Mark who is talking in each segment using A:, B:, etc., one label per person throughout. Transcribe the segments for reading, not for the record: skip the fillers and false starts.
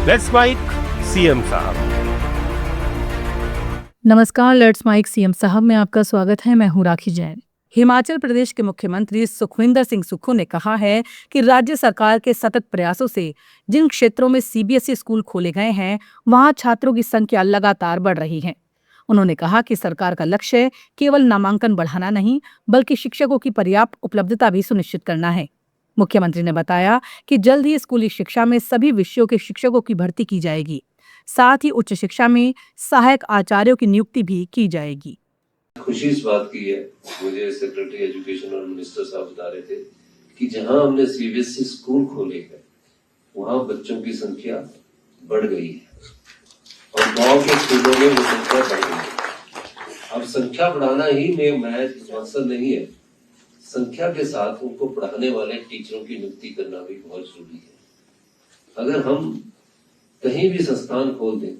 A: Let's mic CM साहब।
B: नमस्कार, let's mic CM साहब में आपका स्वागत है। मैं हूं राखी जैन। हिमाचल प्रदेश के मुख्यमंत्री सुखविंदर सिंह सुक्खू ने कहा है कि राज्य सरकार के सतत प्रयासों से जिन क्षेत्रों में सीबीएसई स्कूल खोले गए हैं, वहां छात्रों की संख्या लगातार बढ़ रही है। उन्होंने कहा कि सरकार का लक्ष्य केवल नामांकन बढ़ाना नहीं, बल्कि शिक्षकों की पर्याप्त उपलब्धता भी सुनिश्चित करना है। मुख्यमंत्री ने बताया कि जल्द ही स्कूली शिक्षा में सभी विषयों के शिक्षकों की भर्ती की जाएगी। साथ ही उच्च शिक्षा में सहायक आचार्यों की नियुक्ति भी की जाएगी।
C: खुशी इस बात की है, मुझे सेक्रेटरी एजुकेशन और मिनिस्टर साहब बता रहे थे कि जहां हमने सीबीएसई स्कूल खोले हैं वहां बच्चों की संख्या बढ़ गई है और गांव के स्कूलों में वो संख्या बढ़ गई है। अब संख्या बढ़ाना ही मकसद नहीं है, संख्या के साथ उनको पढ़ाने वाले टीचरों की नियुक्ति करना भी बहुत जरूरी है। अगर हम कहीं भी संस्थान खोल दें,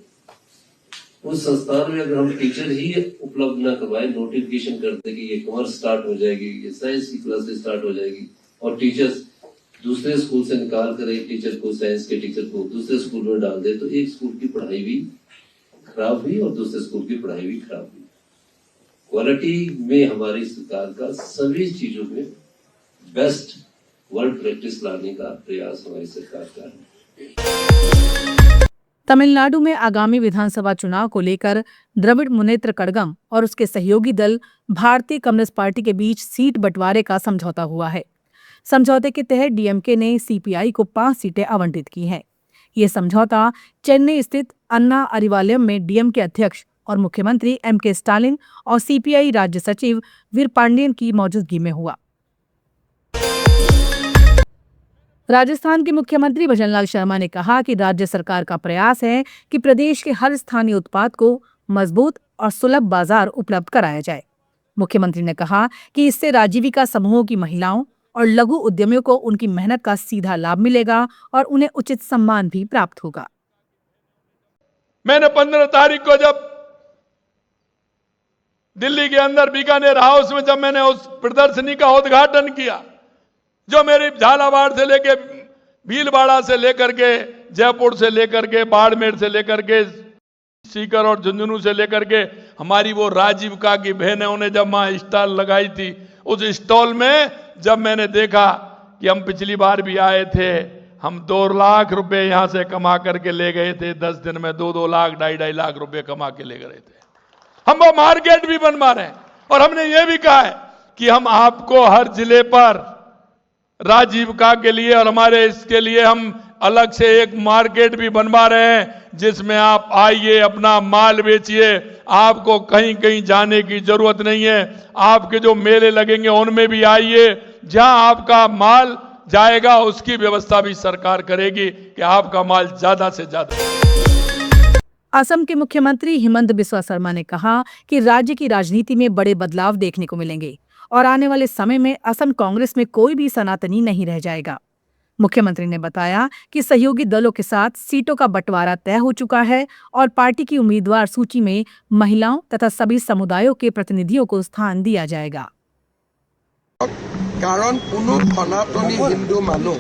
C: उस संस्थान में अगर हम टीचर ही उपलब्ध ना करवाएं, नोटिफिकेशन कर दे कि ये कॉमर्स स्टार्ट हो जाएगी, ये साइंस की क्लासेस स्टार्ट हो जाएगी और टीचर्स दूसरे स्कूल से निकाल कर एक टीचर को, साइंस के टीचर को दूसरे स्कूल में डाल दे, तो एक स्कूल की पढ़ाई भी खराब हुई और दूसरे स्कूल की पढ़ाई भी खराब हुई। क्वालिटी में हमारी सरकार का सभी चीजों में बेस्ट वर्ल्ड प्रैक्टिस लाने का प्रयास हमारी सरकार का है।
B: तमिलनाडु में आगामी विधानसभा चुनाव को लेकर द्रविड़ मुनेत्र कड़गम और उसके सहयोगी दल भारतीय कम्युनिस्ट पार्टी के बीच सीट बंटवारे का समझौता हुआ है। समझौते के तहत डीएमके ने सीपीआई को 5 सीटें आवंटित की हैं। ये समझौता चेन्नई स्थित अन्ना अरिवालयम में डीएमके अध्यक्ष और मुख्यमंत्री एमके स्टालिन और सीपीआई राज्य सचिव वीरपांडियन की मौजूदगी में हुआ। राजस्थान के मुख्यमंत्री भजनलाल शर्मा ने कहा कि राज्य सरकार का प्रयास है कि प्रदेश के हर स्थानीय उत्पाद को मजबूत और सुलभ बाजार उपलब्ध कराया जाए। मुख्यमंत्री ने कहा कि इससे राजीविका समूहों की महिलाओं और लघु उद्यमियों को उनकी मेहनत का सीधा लाभ मिलेगा और उन्हें उचित सम्मान भी प्राप्त होगा।
D: मैंने 15 तारीख को जब दिल्ली के अंदर बीकानेर हाउस में जब मैंने उस प्रदर्शनी का उद्घाटन किया, जो मेरी झालावाड़ से लेके भीलवाड़ा से लेकर के जयपुर से लेकर के बाड़मेर से लेकर के सीकर और झुंझुनू से लेकर के हमारी वो राजीविका की बहनों ने जब वहां स्टॉल लगाई थी, उस स्टॉल में जब मैंने देखा कि हम पिछली बार भी आए थे, हम 2 लाख रुपए यहां से कमा करके ले गए थे, 10 दिन में 2-2 लाख 2.5 लाख रुपए कमा के ले गए थे। हम वो मार्केट भी बनवा रहे हैं और हमने ये भी कहा है कि हम आपको हर जिले पर राजीविका के लिए और हमारे इसके लिए हम अलग से एक मार्केट भी बनवा रहे हैं, जिसमें आप आइए, अपना माल बेचिए, आपको कहीं कहीं जाने की जरूरत नहीं है। आपके जो मेले लगेंगे उनमें भी आइए, जहां आपका माल जाएगा उसकी व्यवस्था भी सरकार करेगी कि आपका माल ज्यादा से ज्यादा।
B: असम के मुख्यमंत्री हिमंत बिस्वा शर्मा ने कहा कि राज्य की राजनीति में बड़े बदलाव देखने को मिलेंगे और आने वाले समय में असम कांग्रेस में कोई भी सनातनी नहीं रह जाएगा। मुख्यमंत्री ने बताया कि सहयोगी दलों के साथ सीटों का बंटवारा तय हो चुका है और पार्टी की उम्मीदवार सूची में महिलाओं तथा सभी समुदायों के प्रतिनिधियों को स्थान दिया जाएगा।
E: कारण कोनो सनातनी हिंदू मानुह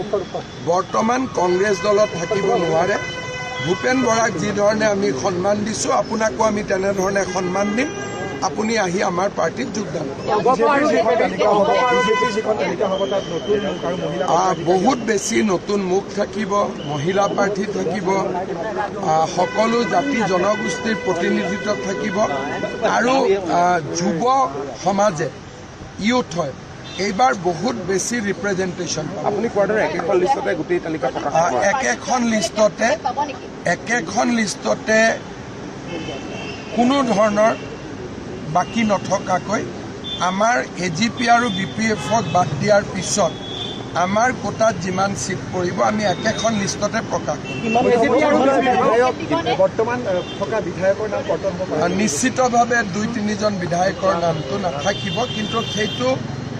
E: बर्तमान कांग्रेस दलत থাকিব নোৱাৰে। भूपेन बराक जी धरणे आमी सम्मान दिছো, आपनाको आमी तेने धरणे सम्मान दिम। আপুনি আহি আমাৰ পাৰ্টিত যোগদান বহুত বেছি নতুন মুখ থাকিব, মহিলা প্ৰাৰ্থী থাকিব, সকলো জাতি জনগোষ্ঠীৰ প্ৰতিনিধিত্ব থাকিব আৰু যুৱ সমাজে ইউথ হয় এইবাৰ বহুত বেছি ৰিপ্ৰেজেণ্টেশ্যন। আপুনি কোৱাদৰে একেখন লিষ্টতে গোটেই তালিকা প্ৰকাশ কৰিব, একেখন লিষ্টতে কোনো ধৰণৰ বাকি নথকাকৈ আমাৰ এজিপি আৰু বিপিএফক বাদ দিয়াৰ পিছত আমাৰ কোটাত যিমান সিট পৰিব আমি একেখন লিষ্টতে প্ৰকাশ কৰিম। বৰ্তমান থকা বিধায়কৰ নাম নিশ্চিতভাৱে 2-3 জন বিধায়কৰ নামটো নাথাকিব, কিন্তু সেইটো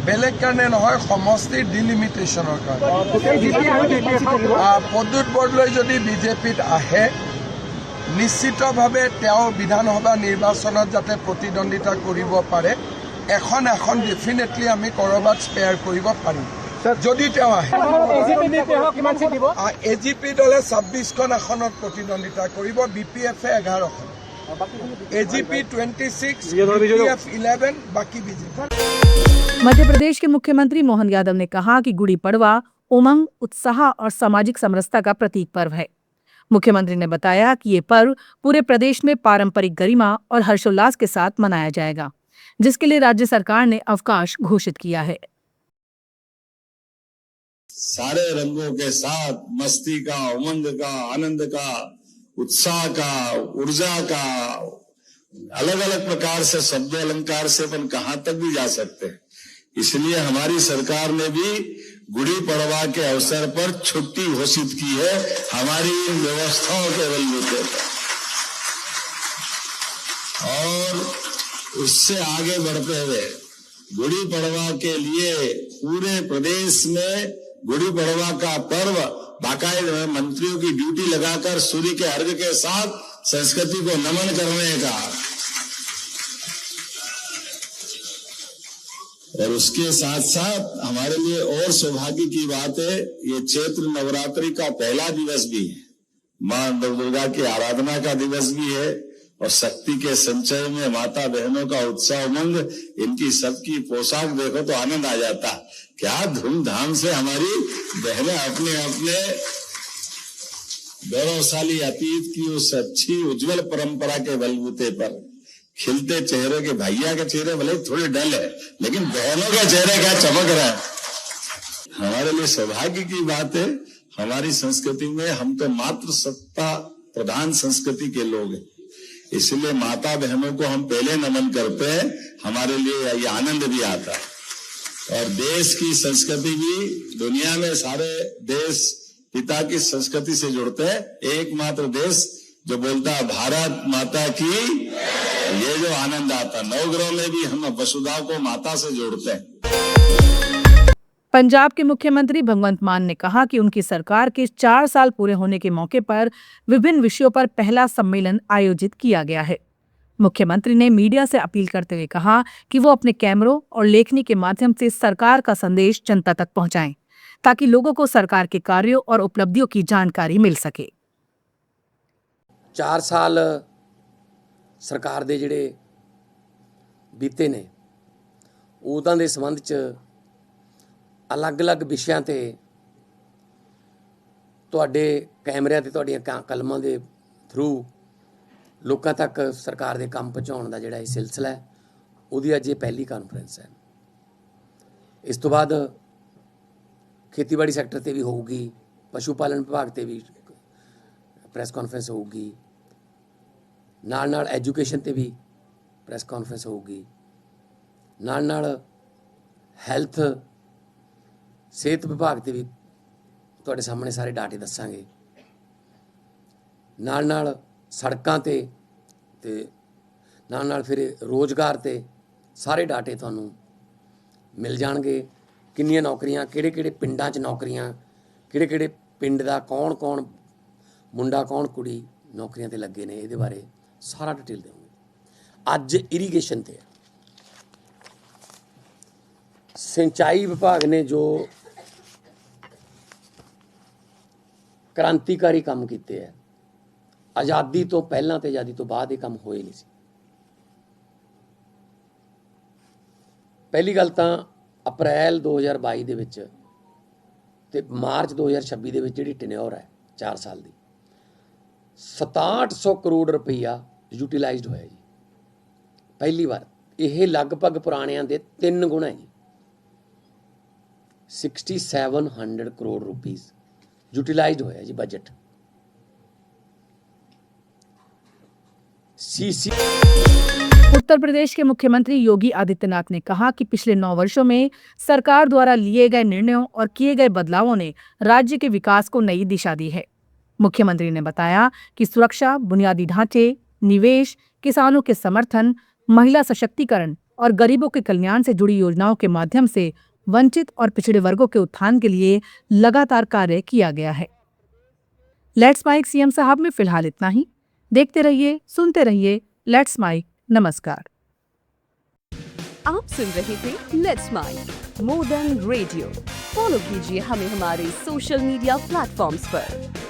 E: বেলেগ কাৰণে নহয়, সমষ্টিৰ ডিলিমিটেশ্যনৰ কাৰণে। প্ৰদ্যুৎ বৰদলৈ যদি বিজেপিত আহে নিশ্চিতভাৱে তেওঁ বিধানসভা নিৰ্বাচনত যাতে প্ৰতিদ্বন্দ্বিতা কৰিব পাৰে, এখন ডেফিনেটলি আমি কৰবাত স্পেয়াৰ কৰিব পাৰিম। যদি তেওঁ আহে এজিপি দলে 26খন আসনত প্ৰতিদ্বন্দ্বিতা কৰিব, BPF-এ 11খন, AGP 26, BPF 11, बाकी बीजेपी।
B: मध्य प्रदेश के मुख्यमंत्री मोहन यादव ने कहा कि गुड़ी पड़वा उमंग, उत्साह और सामाजिक समरसता का प्रतीक पर्व है। मुख्यमंत्री ने बताया कि ये पर्व पूरे प्रदेश में पारंपरिक गरिमा और हर्षोल्लास के साथ मनाया जाएगा, जिसके लिए राज्य सरकार ने अवकाश घोषित किया है।
F: सारे रंगों के साथ मस्ती का, उमंग का, आनंद का, उत्साह का, ऊर्जा का, अलग अलग प्रकार से शब्द अलंकार से अपन कहां तक भी जा सकते हैं। इसलिए हमारी सरकार ने भी गुड़ी पड़वा के अवसर पर छुट्टी घोषित की है, हमारी इन व्यवस्थाओं के बलबूते पर। और उससे आगे बढ़ते हुए गुड़ी पड़वा के लिए पूरे प्रदेश में गुड़ी पड़वा का पर्व बाकायदा मंत्रियों की ड्यूटी लगाकर सूर्य के अर्घ के साथ संस्कृति को नमन करने का, और उसके साथ साथ हमारे लिए और सौभाग्य की बात है, ये चैत्र नवरात्रि का पहला दिवस भी है, मां दुर्गा की आराधना का दिवस भी है, और शक्ति के संचय में माता बहनों का उत्साह उमंग, इनकी सबकी पोशाक देखो तो आनंद आ जाता। क्या धूमधाम से हमारी बहनें अपने अपने गौरवशाली अतीत की उस अच्छी उज्जवल परंपरा के बलबूते पर खिलते चेहरे के, भैया के चेहरे भले थोड़े डल है, लेकिन बहनों के चेहरे क्या चमक रहा है। हमारे लिए सौभाग्य की बात है, हमारी संस्कृति में हम तो मातृ सत्ता प्रधान संस्कृति के लोग हैं, इसलिए माता बहनों को हम पहले नमन करते हैं, हमारे लिए ये आनंद भी आता है। और देश की संस्कृति भी, दुनिया में सारे देश पिता की संस्कृति से जुड़ते हैं, एकमात्र देश जो बोलता है भारत माता की, ये जो आनंद आता, नवग्रह में भी हम वसुधा को माता से जोड़ते हैं।
B: पंजाब के मुख्यमंत्री भगवंत मान ने कहा कि उनकी सरकार के 4 साल पूरे होने के मौके पर विभिन्न विषयों पर पहला सम्मेलन आयोजित किया गया है। मुख्यमंत्री ने मीडिया से अपील करते हुए कहा कि वो अपने कैमरों और लेखनी के माध्यम से सरकार का संदेश जनता तक पहुंचाएं, ताकि लोगों को सरकार के कार्यों और उपलब्धियों की जानकारी मिल सके।
G: 4 साल सरकार ਦੇ ਜਿਹੜੇ ਬੀਤੇ ਨੇ, ਉਹਨਾਂ ਦੇ ਸੰਬੰਧ 'ਚ ਅਲੱਗ-ਅਲੱਗ ਵਿਸ਼ਿਆਂ ਤੇ ਤੁਹਾਡੇ ਕੈਮਰਿਆਂ ਤੇ ਤੁਹਾਡੀਆਂ ਕਲਮਾਂ ਦੇ ਥਰੂ ਲੋਕਾਂ ਤੱਕ ਸਰਕਾਰ ਦੇ ਕੰਮ ਪਹੁੰਚਾਉਣ ਦਾ ਜਿਹੜਾ ਇਹ ਸਿਲਸਿਲਾ ਹੈ, ਉਹਦੀ ਅੱਜ ਇਹ ਪਹਿਲੀ ਕਾਨਫਰੰਸ ਹੈ। ਇਸ ਤੋਂ ਬਾਅਦ ਖੇਤੀਬਾੜੀ ਸੈਕਟਰ ਤੇ ਵੀ ਹੋਊਗੀ, ਪਸ਼ੂ ਪਾਲਣ ਵਿਭਾਗ ਤੇ ਵੀ ਪ੍ਰੈਸ ਕਾਨਫਰੰਸ ਹੋਊਗੀ, ਨਾਲ ਨਾਲ ਐਜੂਕੇਸ਼ਨ ਤੇ ਵੀ ਪ੍ਰੈਸ ਕਾਨਫਰੰਸ ਹੋਊਗੀ, ਨਾਲ ਨਾਲ ਹੈਲਥ ਸਿਹਤ ਵਿਭਾਗ ਤੇ ਵੀ ਤੁਹਾਡੇ ਸਾਹਮਣੇ ਸਾਰੇ ਡਾਟੇ ਦੱਸਾਂਗੇ, ਨਾਲ ਨਾਲ ਸੜਕਾਂ ਤੇ ਨਾਲ ਨਾਲ ਫਿਰ ਰੋਜ਼ਗਾਰ ਤੇ ਸਾਰੇ ਡਾਟੇ ਤੁਹਾਨੂੰ ਮਿਲ ਜਾਣਗੇ। ਕਿੰਨੀਆਂ ਨੌਕਰੀਆਂ, ਕਿਹੜੇ ਕਿਹੜੇ ਪਿੰਡਾਂ 'ਚ ਨੌਕਰੀਆਂ, ਕਿਹੜੇ ਕਿਹੜੇ ਪਿੰਡ ਦਾ ਕੌਣ ਕੌਣ ਮੁੰਡਾ ਕੌਣ ਕੁੜੀ ਨੌਕਰੀਆਂ ਤੇ ਲੱਗੇ ਨੇ, ਇਹਦੇ ਬਾਰੇ ਸਾਰਾ ਡਿਟੇਲ ਦੇਵਾਂਗੇ। ਅੱਜ ਇਰੀਗੇਸ਼ਨ ਤੇ ਸਿੰਚਾਈ ਵਿਭਾਗ ਨੇ ਜੋ क्रांतिकारी काम किए है, आज़ादी तो पहला तो आज़ादी तो बाद ये काम होए नहीं सी। पहली गल तो अप्रैल 2022 दे विच ते मार्च 2026 दे विच जिहड़ी टेन्योर है 4 साल की 6700 करोड़ रुपया यूटिलाइज्ड होया जी, पहली बार। यह लगभग पुराणियां दे 3 गुणा है जी। 6700 करोड़ रुपीज़ यूटिलाइज होया जी बजट।
B: उत्तर प्रदेश के मुख्यमंत्री योगी आदित्यनाथ ने कहा कि पिछले 9 वर्षों में सरकार द्वारा लिए गए निर्णयों और किए गए बदलावों ने राज्य के विकास को नई दिशा दी है। मुख्यमंत्री ने बताया कि सुरक्षा, बुनियादी ढांचे, निवेश, किसानों के समर्थन, महिला सशक्तिकरण और गरीबों के कल्याण से जुड़ी योजनाओं के माध्यम से वंचित और पिछड़े वर्गों के उत्थान के लिए लगातार कार्य किया गया है। लेट्स माइक सीएम साहब में फिलहाल इतना ही। देखते रहिए, सुनते रहिए लेट्स माइक। नमस्कार।
H: आप सुन रहे थे let's make more than radio. Follow कीजिए हमें हमारे सोशल मीडिया प्लेटफॉर्म्स पर।